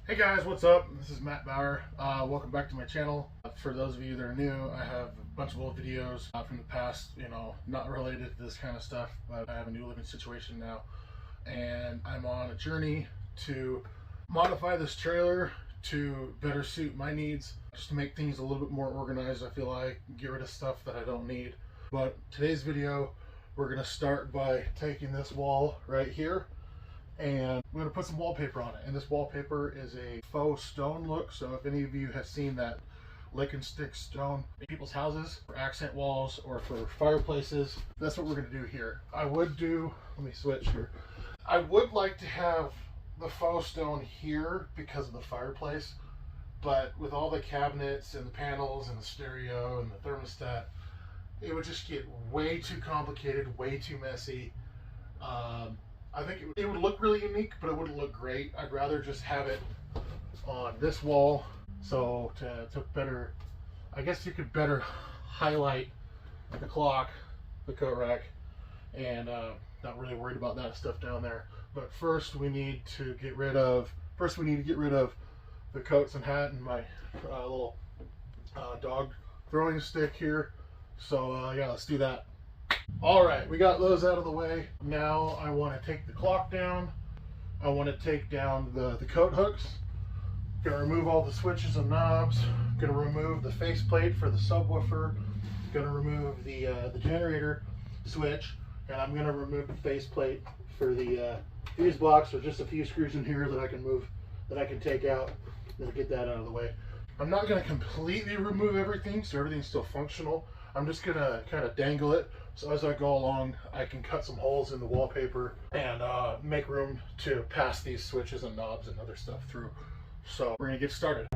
Hey guys, what's up? This is Matt Bauer. Welcome back to my channel. For those of you that are new, I have a bunch of old videos from the past, not related to this kind of stuff, but I have a new living situation now. And I'm on a journey to modify this trailer to better suit my needs, just to make things a little bit more organized. I feel like get rid of stuff that I don't need. But today's video, we're gonna start by taking this wall right here, and we're going to put some wallpaper on it. And this wallpaper is a faux stone look. So if any of you have seen that lick and stick stone in people's houses for accent walls or for fireplaces, that's what we're going to do here. Let me switch here. I would like to have the faux stone here because of the fireplace, but with all the cabinets and the panels and the stereo and the thermostat, it would just get way too complicated, way too messy. I think it would look really unique, but it wouldn't look great. I'd rather just have it on this wall, so to better, I guess you could better highlight the clock, the coat rack, and not really worried about that stuff down there. But first we need to get rid of the coats and hat and my little dog throwing stick here. So yeah, let's do that. Alright, we got those out of the way. Now I want to take the clock down. I want to take down the coat hooks. Gonna remove all the switches and knobs. Gonna remove the faceplate for the subwoofer. Gonna remove the generator switch. And I'm gonna remove the faceplate for the fuse box. Or just a few screws in here that I can move, that I can take out. Then get that out of the way. I'm not gonna completely remove everything so everything's still functional. I'm just gonna kind of dangle it, so as I go along I can cut some holes in the wallpaper and make room to pass these switches and knobs and other stuff through. So we're gonna get started.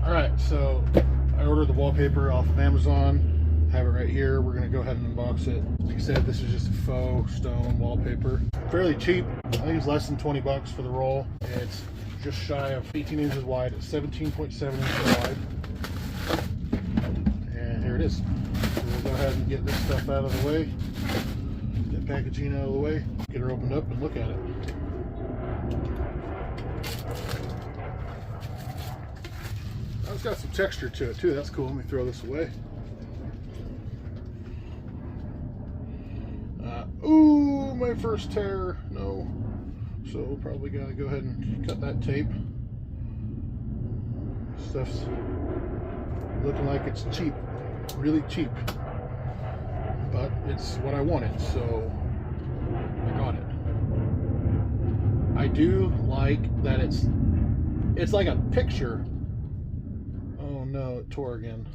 Alright, so I ordered the wallpaper off of Amazon. Have it right here. We're gonna go ahead and unbox it. Like I said, this is just a faux stone wallpaper. Fairly cheap. I think it's less than 20 bucks for the roll. It's just shy of 18 inches wide. It's 17.7 inches wide. Here it is. So we'll go ahead and get this stuff out of the way, get packaging out of the way, get her opened up and look at it. Oh, it's got some texture to it too. That's cool. Let me throw this away. Ooh, my first tear. No. So we'll probably gotta go ahead and cut that tape. Stuff's looking like it's cheap. Really cheap, but it's what I wanted, so I got it. I do like that it's like a picture. Oh no, it tore again.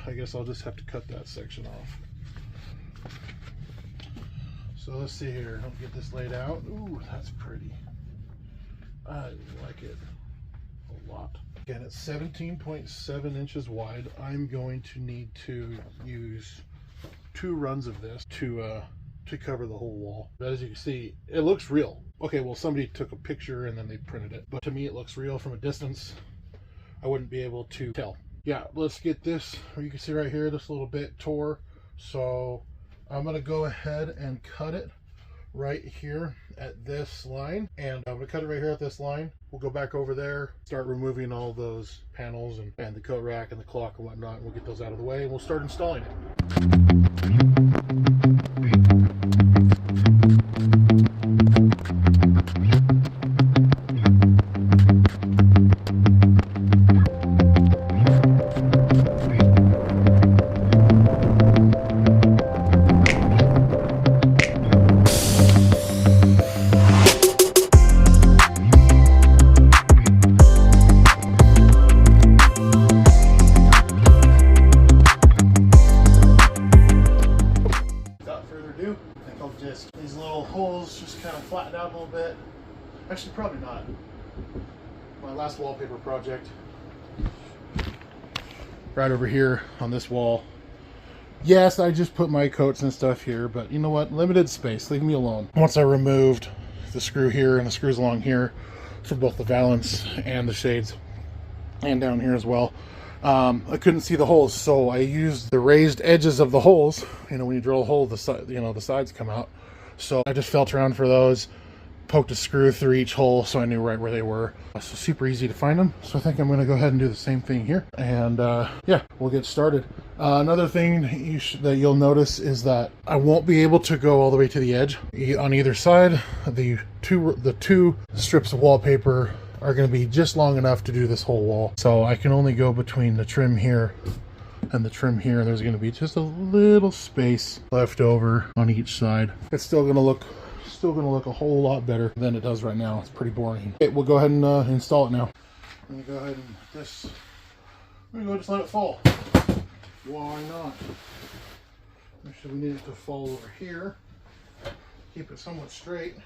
I guess I'll just have to cut that section off. So let's see here. I'll get this laid out. Ooh, that's pretty. I like it a lot. Again, it's 17.7 inches wide. I'm going to need to use 2 runs of this to cover the whole wall. But as you can see, it looks real. Okay, well, somebody took a picture and then they printed it, but to me it looks real. From a distance I wouldn't be able to tell. Yeah, let's get this. You can see right here, this little bit tore, so I'm gonna go ahead and cut it right here at this line, and I'm gonna cut it right here at this line. We'll go back over there, start removing all those panels and the coat rack and the clock and whatnot, and we'll get those out of the way and we'll start installing it. These little holes just kind of flatten out a little bit. Actually, probably not. My last wallpaper project, right over here on this wall. Yes, I just put my coats and stuff here, but you know what? Limited space. Leave me alone. Once I removed the screw here and the screws along here for both the valance and the shades, and down here as well, I couldn't see the holes, so I used the raised edges of the holes. You know, when you drill a hole, the sides come out. So I just felt around for those, poked a screw through each hole so I knew right where they were. So super easy to find them. So I think I'm going to go ahead and do the same thing here. And yeah, we'll get started. Another thing that you'll notice is that I won't be able to go all the way to the edge. On either side, the two strips of wallpaper are going to be just long enough to do this whole wall. So I can only go between the trim here and the trim here. There's going to be just a little space left over on each side. It's still going to look a whole lot better than it does right now. It's pretty boring. Okay, we'll go ahead and install it now. I'm going to go ahead and just let it fall. Why not? Actually, we need it to fall over here. Keep it somewhat straight.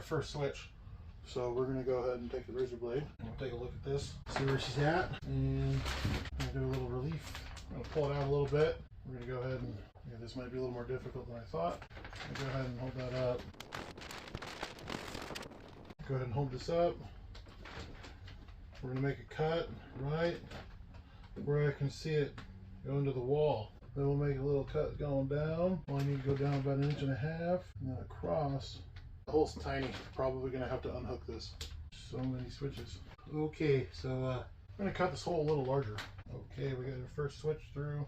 First switch. So we're going to go ahead and take the razor blade and we'll take a look at this, see where she's at, and do a little relief. I'm going to pull it out a little bit. We're going to go ahead and, yeah, this might be a little more difficult than I thought. Go ahead and hold that up. Go ahead and hold this up. We're going to make a cut right where I can see it go into the wall. Then we'll make a little cut going down. Well, I need to go down about 1.5 inches and then across. The hole's tiny. Probably gonna have to unhook this. So many switches. Okay, so I'm gonna cut this hole a little larger. Okay, we got our first switch through.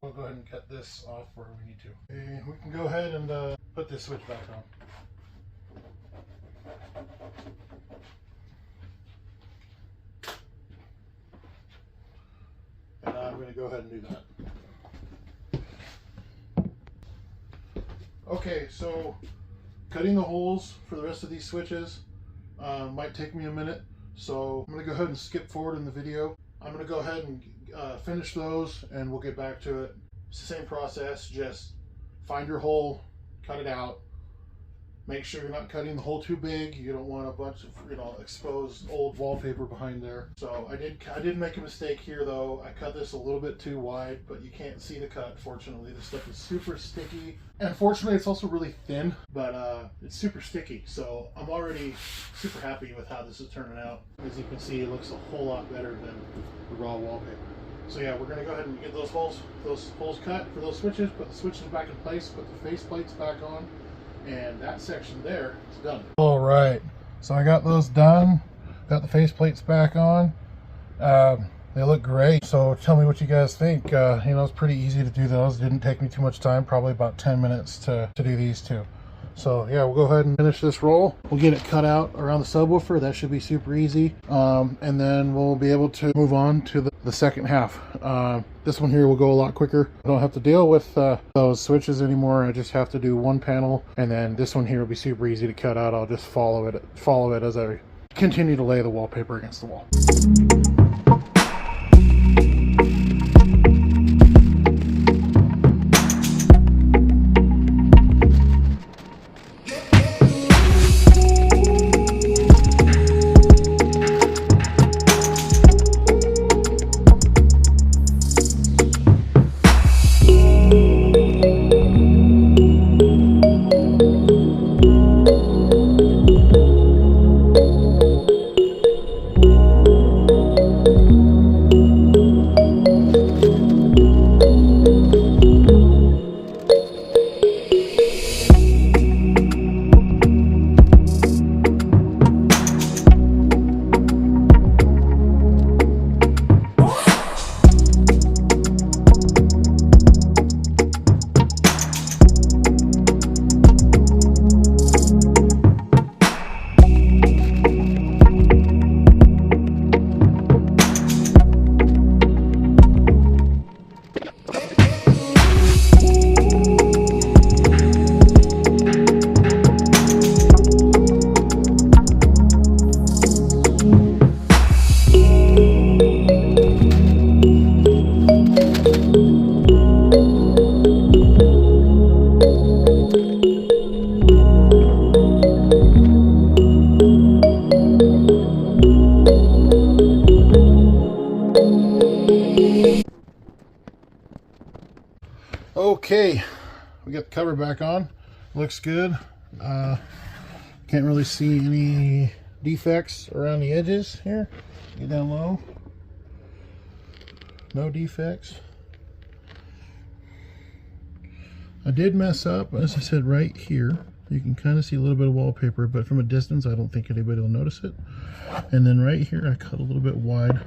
We'll go ahead and cut this off where we need to. Okay, we can go ahead and put this switch back on. And I'm gonna go ahead and do that. Okay, so cutting the holes for the rest of these switches might take me a minute, so I'm going to go ahead and skip forward in the video. I'm going to go ahead and finish those and we'll get back to it. It's the same process, just find your hole, cut it out. Make sure you're not cutting the hole too big. You don't want a bunch of, exposed old wallpaper behind there. So I did make a mistake here though. I cut this a little bit too wide, but you can't see the cut, fortunately. This stuff is super sticky. And fortunately it's also really thin, but it's super sticky. So I'm already super happy with how this is turning out. As you can see, it looks a whole lot better than the raw wallpaper. So yeah, we're gonna go ahead and get those holes cut for those switches, put the switches back in place, put the face plates back on. And that section there is done. All right, so I got those done. Got the face plates back on. They look great. So tell me what you guys think. It's pretty easy to do those. Didn't take me too much time, probably about 10 minutes to do these two. So yeah, we'll go ahead and finish this roll. We'll get it cut out around the subwoofer. That should be super easy. And then we'll be able to move on to the second half. This one here will go a lot quicker. I don't have to deal with those switches anymore. I just have to do one panel, and then this one here will be super easy to cut out. I'll just follow it as I continue to lay the wallpaper against the wall. Okay, we got the cover back on. Looks good. Can't really see any defects around the edges here. Get down low. No defects. I did mess up, as I said, right here. You can kind of see a little bit of wallpaper, but from a distance I don't think anybody will notice it. And then right here I cut a little bit wide,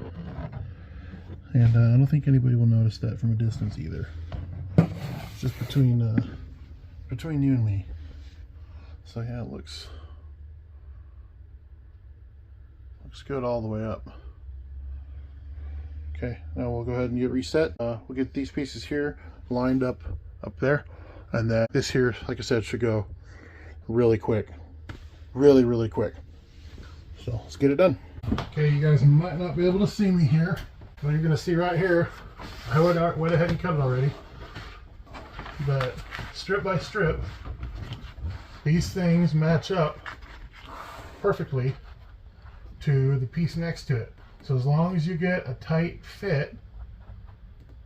and I don't think anybody will notice that from a distance either. It's just between you and me. So yeah, it looks good all the way up. Okay, now we'll go ahead and get reset. We'll get these pieces here lined up there, and then this here, like I said, should go really quick, really quick. So let's get it done. Okay, you guys might not be able to see me here, but you're gonna see right here, I went ahead and cut it already, but strip by strip, these things match up perfectly to the piece next to it. So as long as you get a tight fit,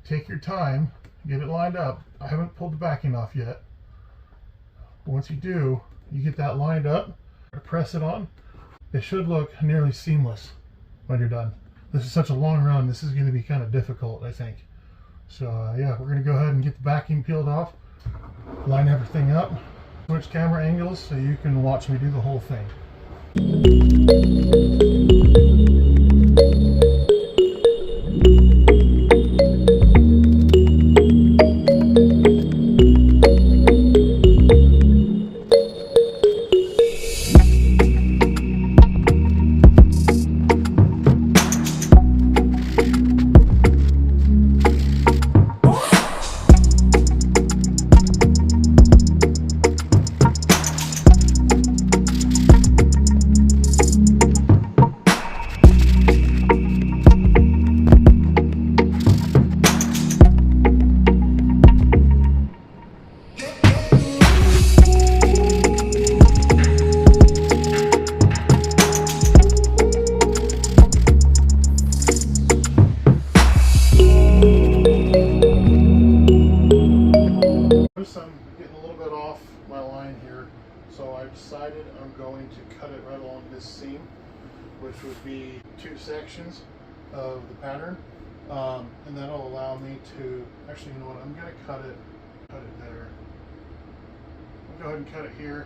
take your time, get it lined up. I haven't pulled the backing off yet. But once you do, you get that lined up, press it on. It should look nearly seamless when you're done. This is such a long run, this is going to be kind of difficult, I think. So yeah, we're going to go ahead and get the backing peeled off, line everything up, switch camera angles so you can watch me do the whole thing. I'm getting a little bit off my line here, so I decided I'm going to cut it right along this seam, which would be 2 sections of the pattern, and that'll allow me to, actually, you know what, I'm going to cut it there. I'll go ahead and cut it here,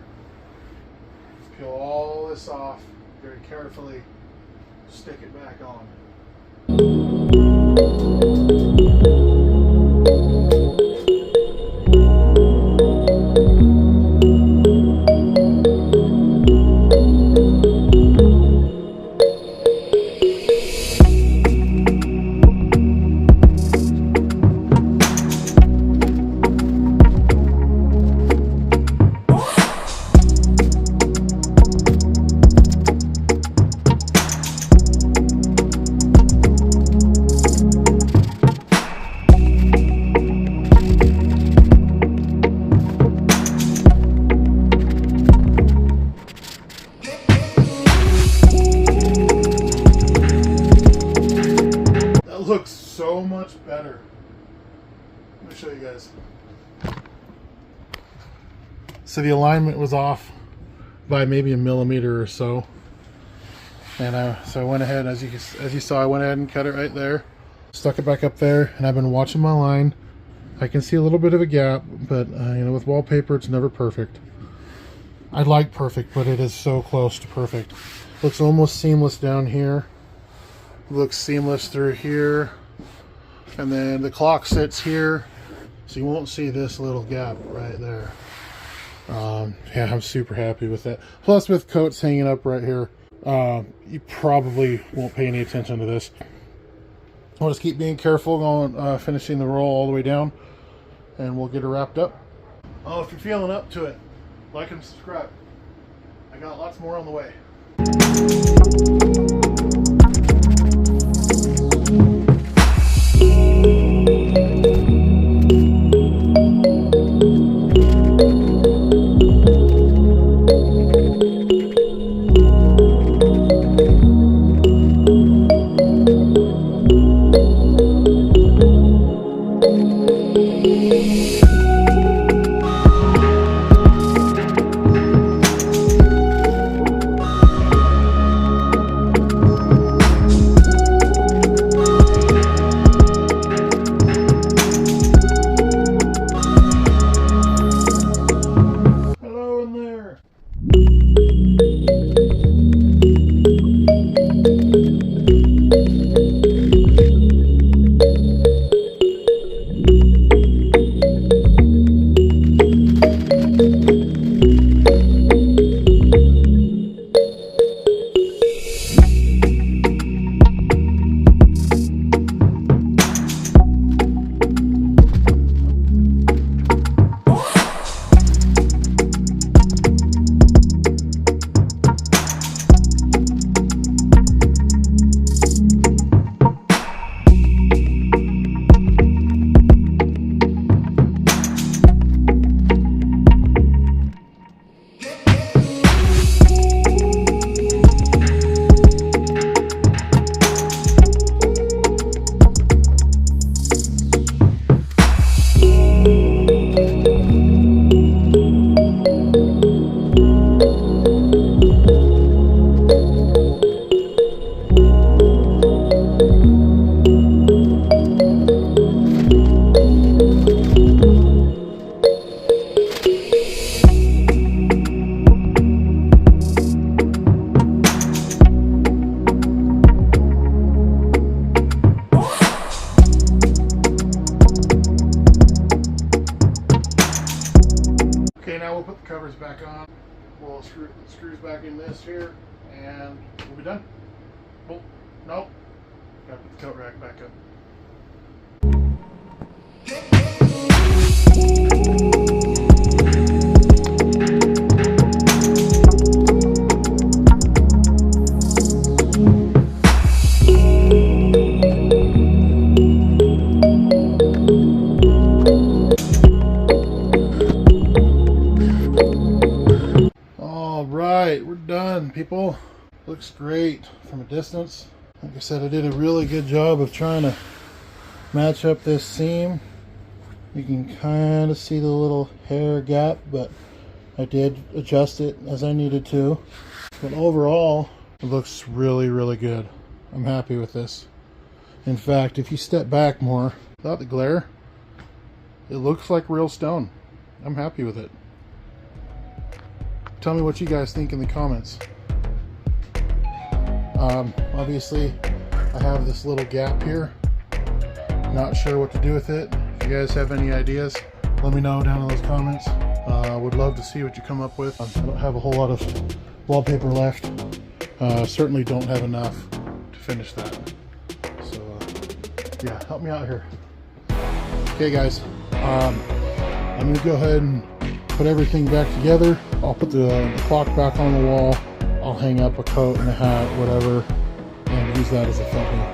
peel all this off very carefully, stick it back on. Looks so much better. Let me show you guys. So the alignment was off by maybe a millimeter or so, and so I went ahead, as you saw, I went ahead and cut it right there, stuck it back up there, and I've been watching my line. I can see a little bit of a gap, but you know, with wallpaper it's never perfect. I like perfect, but it is so close to perfect. Looks almost seamless down here. Looks seamless through here, and then the clock sits here, so you won't see this little gap right there. Yeah, I'm super happy with that. Plus, with coats hanging up right here, you probably won't pay any attention to this. I'll just keep being careful going, finishing the roll all the way down, and we'll get it wrapped up. Oh, if you're feeling up to it, like and subscribe. I got lots more on the way. cover's back on. We'll screw the screws back in this here, and we'll be done. Well, nope. Gotta put the coat rack back up. Alright, we're done, people. Looks great from a distance. Like I said, I did a really good job of trying to match up this seam. You can kind of see the little hair gap, but I did adjust it as I needed to. But overall, it looks really, really good. I'm happy with this. In fact, if you step back more, without the glare, it looks like real stone. I'm happy with it. Tell me what you guys think in the comments. Obviously, I have this little gap here. Not sure what to do with it. If you guys have any ideas, let me know down in those comments. Would love to see what you come up with. I don't have a whole lot of wallpaper left. Certainly don't have enough to finish that. So yeah, help me out here. Okay guys, I'm gonna go ahead and put everything back together. I'll put the clock back on the wall. I'll hang up a coat and a hat, whatever, and use that as a thumbnail.